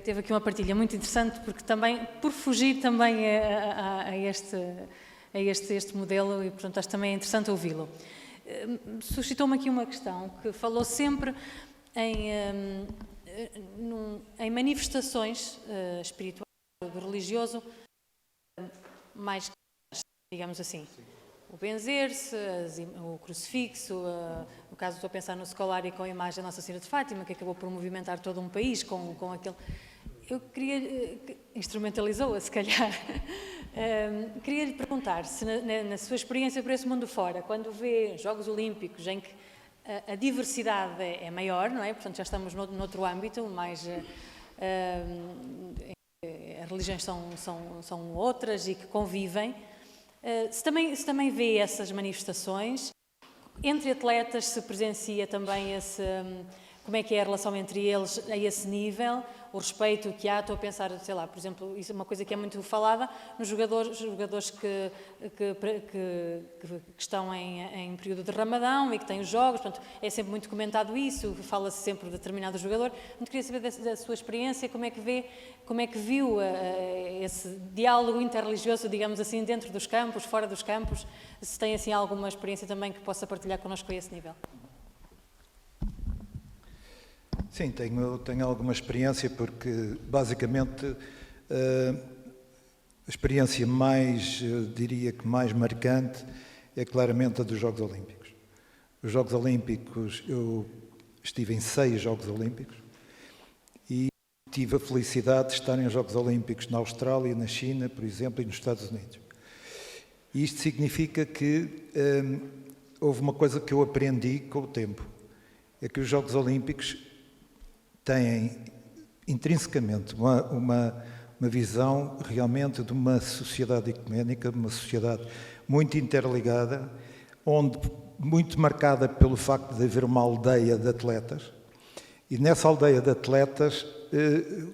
teve aqui uma partilha muito interessante, porque também, por fugir também a este modelo, e portanto acho que também é interessante ouvi-lo. Suscitou-me aqui uma questão, que falou sempre em manifestações espirituais, do religioso, mais, digamos assim. Sim. O benzer-se, o crucifixo, no caso estou a pensar no Scolari com a imagem da Nossa Senhora de Fátima, que acabou por movimentar todo um país com aquele... Eu queria... instrumentalizou-a, se calhar. Queria lhe perguntar se na sua experiência por esse mundo fora, quando vê Jogos Olímpicos em que a diversidade é maior, não é? Portanto, já estamos noutro âmbito, mais... as religiões são outras e que convivem. Se também vê essas manifestações, entre atletas se presencia também como é que é a relação entre eles a esse nível, o respeito que há, estou a pensar, sei lá, por exemplo, isso é uma coisa que é muito falada nos jogadores que estão em período de Ramadão e que têm os jogos, portanto, é sempre muito comentado isso, fala-se sempre de determinado jogador. Eu queria saber da sua experiência, como é que viu esse diálogo interreligioso, digamos assim, dentro dos campos, fora dos campos, se tem assim alguma experiência também que possa partilhar connosco a esse nível. Sim, tenho alguma experiência, porque basicamente a experiência mais, diria que mais marcante, é claramente a dos Jogos Olímpicos. Os Jogos Olímpicos, eu estive em 6 Jogos Olímpicos e tive a felicidade de estar em Jogos Olímpicos na Austrália, na China, por exemplo, e nos Estados Unidos. E isto significa que houve uma coisa que eu aprendi com o tempo, é que os Jogos Olímpicos têm intrinsecamente uma visão realmente de uma sociedade ecuménica, de uma sociedade muito interligada, muito marcada pelo facto de haver uma aldeia de atletas, e nessa aldeia de atletas,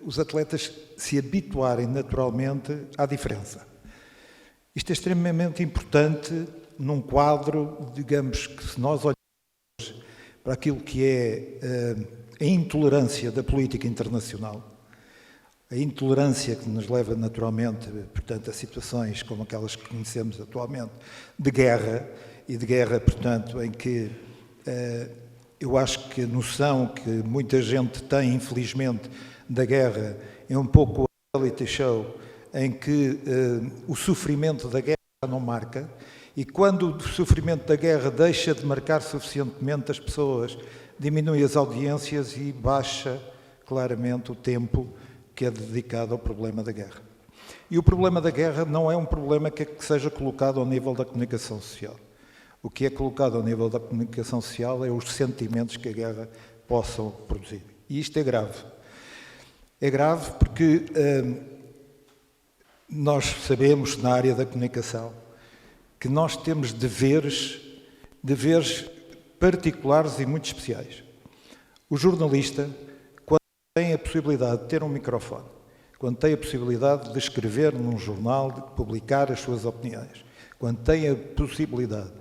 os atletas se habituarem naturalmente à diferença. Isto é extremamente importante num quadro, digamos que se nós olharmos para aquilo que é a intolerância da política internacional, a intolerância que nos leva naturalmente, portanto, a situações como aquelas que conhecemos atualmente, de guerra, portanto, em que eu acho que a noção que muita gente tem, infelizmente, da guerra é um pouco a reality show, em que o sofrimento da guerra não marca, e quando o sofrimento da guerra deixa de marcar suficientemente as pessoas, diminui as audiências e baixa claramente o tempo que é dedicado ao problema da guerra. E o problema da guerra não é um problema que seja colocado ao nível da comunicação social. O que é colocado ao nível da comunicação social é os sentimentos que a guerra possa produzir. E isto é grave. É grave porque nós sabemos, na área da comunicação, que nós temos deveres particulares e muito especiais. O jornalista, quando tem a possibilidade de ter um microfone, quando tem a possibilidade de escrever num jornal, de publicar as suas opiniões, quando tem a possibilidade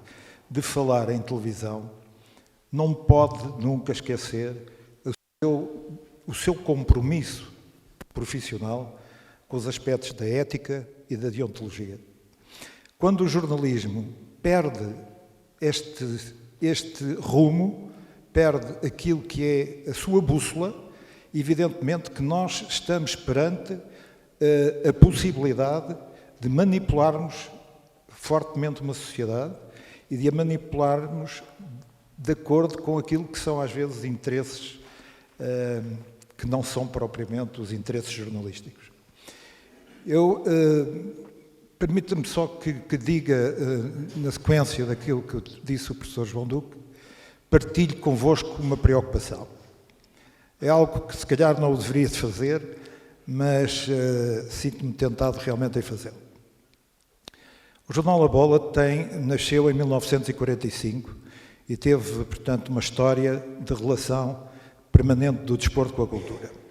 de falar em televisão, não pode nunca esquecer o seu compromisso profissional com os aspectos da ética e da deontologia. Quando o jornalismo perde este rumo, perde aquilo que é a sua bússola, evidentemente que nós estamos perante a possibilidade de manipularmos fortemente uma sociedade e de a manipularmos de acordo com aquilo que são às vezes interesses que não são propriamente os interesses jornalísticos. Permita-me só que diga, na sequência daquilo que disse o professor João Duque, partilho convosco uma preocupação. É algo que se calhar não o deveria fazer, mas sinto-me tentado realmente em fazê-lo. O jornal A Bola nasceu em 1945 e teve, portanto, uma história de relação permanente do desporto com a cultura.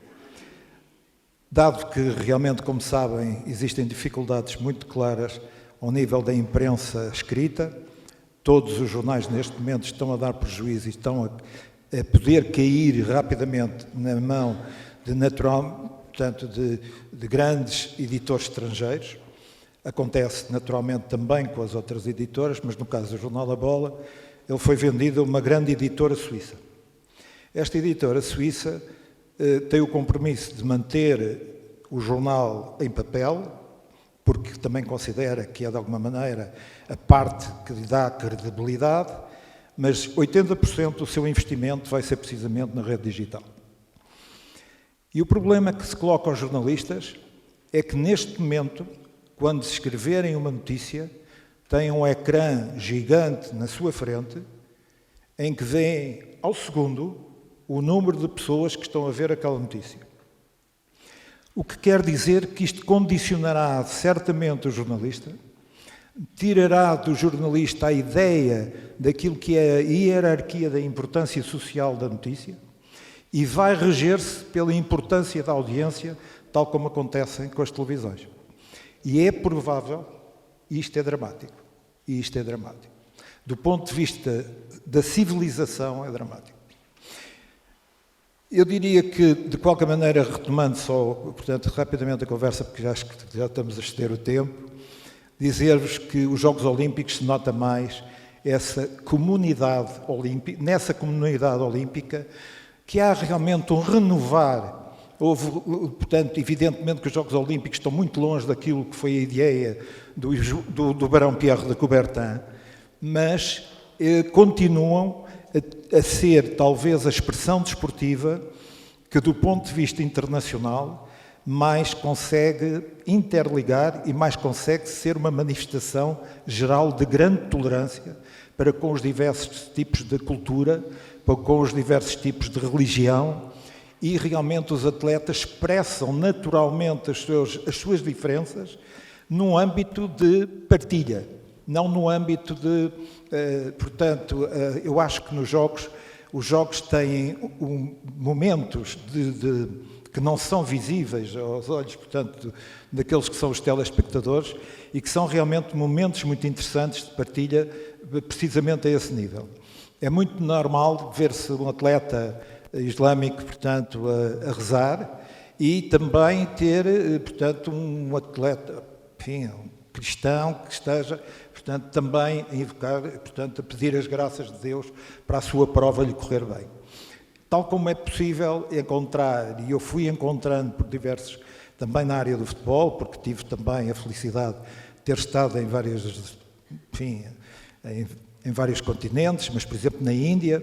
Dado que realmente, como sabem, existem dificuldades muito claras ao nível da imprensa escrita, todos os jornais neste momento estão a dar prejuízo e estão a poder cair rapidamente na mão de portanto, de grandes editores estrangeiros. Acontece naturalmente também com as outras editoras, mas no caso do Jornal A Bola, ele foi vendido a uma grande editora suíça. Esta editora suíça tem o compromisso de manter o jornal em papel, porque também considera que é, de alguma maneira, a parte que lhe dá credibilidade, mas 80% do seu investimento vai ser precisamente na rede digital. E o problema que se coloca aos jornalistas é que, neste momento, quando se escreverem uma notícia, têm um ecrã gigante na sua frente, em que veem ao segundo o número de pessoas que estão a ver aquela notícia. O que quer dizer que isto condicionará certamente o jornalista, tirará do jornalista a ideia daquilo que é a hierarquia da importância social da notícia e vai reger-se pela importância da audiência, tal como acontece com as televisões. E é provável, e isto é dramático, do ponto de vista da civilização é dramático. Eu diria que, de qualquer maneira, retomando só, portanto, rapidamente a conversa, porque acho que já estamos a exceder o tempo, dizer-vos que os Jogos Olímpicos se nota mais essa comunidade olímpica, nessa comunidade olímpica, que há realmente um renovar. Houve, portanto, evidentemente que os Jogos Olímpicos estão muito longe daquilo que foi a ideia do Barão Pierre de Coubertin, mas continuam a ser talvez a expressão desportiva que, do ponto de vista internacional, mais consegue interligar e mais consegue ser uma manifestação geral de grande tolerância para com os diversos tipos de cultura, para com os diversos tipos de religião, e realmente os atletas expressam naturalmente as suas diferenças num âmbito de partilha, não no âmbito de... portanto, eu acho que nos Jogos, os Jogos têm momentos que não são visíveis aos olhos, portanto, daqueles que são os telespectadores e que são realmente momentos muito interessantes de partilha, precisamente a esse nível. É muito normal ver-se um atleta islâmico, portanto, a rezar e também ter, portanto, um atleta, enfim, um cristão que esteja, portanto, também a invocar, portanto, a pedir as graças de Deus para a sua prova lhe correr bem. Tal como é possível encontrar, e eu fui encontrando por diversos, também na área do futebol, porque tive também a felicidade de ter estado em vários, enfim, em vários continentes, mas, por exemplo, na Índia,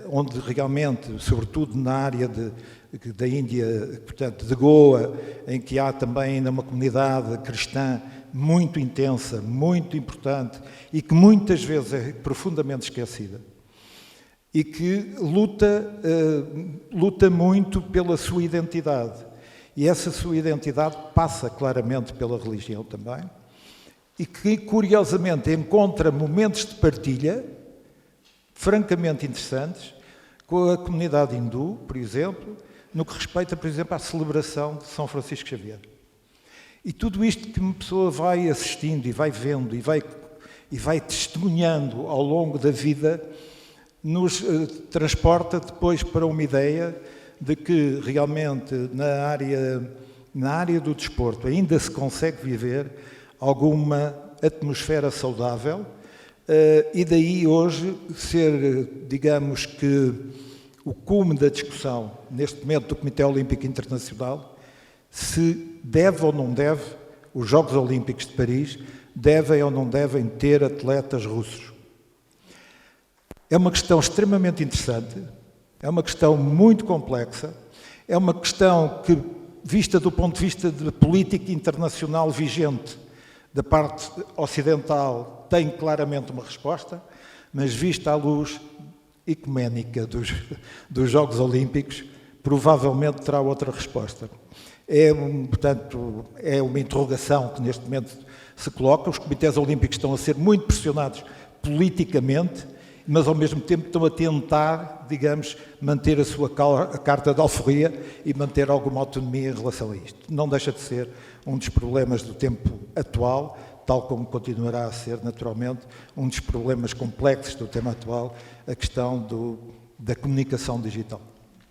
onde realmente, sobretudo na área da Índia, portanto, de Goa, em que há também ainda uma comunidade cristã muito intensa, muito importante e que muitas vezes é profundamente esquecida e que luta muito pela sua identidade. E essa sua identidade passa claramente pela religião também e que, curiosamente, encontra momentos de partilha francamente interessantes com a comunidade hindu, por exemplo, no que respeita, por exemplo, à celebração de São Francisco Xavier. E tudo isto que uma pessoa vai assistindo e vai vendo e vai testemunhando ao longo da vida nos transporta depois para uma ideia de que realmente na área do desporto ainda se consegue viver alguma atmosfera saudável e daí hoje ser, digamos que, o cume da discussão neste momento do Comitê Olímpico Internacional se deve ou não deve os Jogos Olímpicos de Paris devem ou não devem ter atletas russos. É uma questão extremamente interessante, é uma questão muito complexa, é uma questão que, vista do ponto de vista de política internacional vigente da parte ocidental, tem claramente uma resposta, mas vista à luz ecuménica dos Jogos Olímpicos, provavelmente terá outra resposta. Portanto, é uma interrogação que neste momento se coloca. Os comitês olímpicos estão a ser muito pressionados politicamente, mas ao mesmo tempo estão a tentar, digamos, manter a sua carta de alforria e manter alguma autonomia em relação a isto. Não deixa de ser um dos problemas do tempo atual, tal como continuará a ser, naturalmente, um dos problemas complexos do tema atual, a questão da comunicação digital.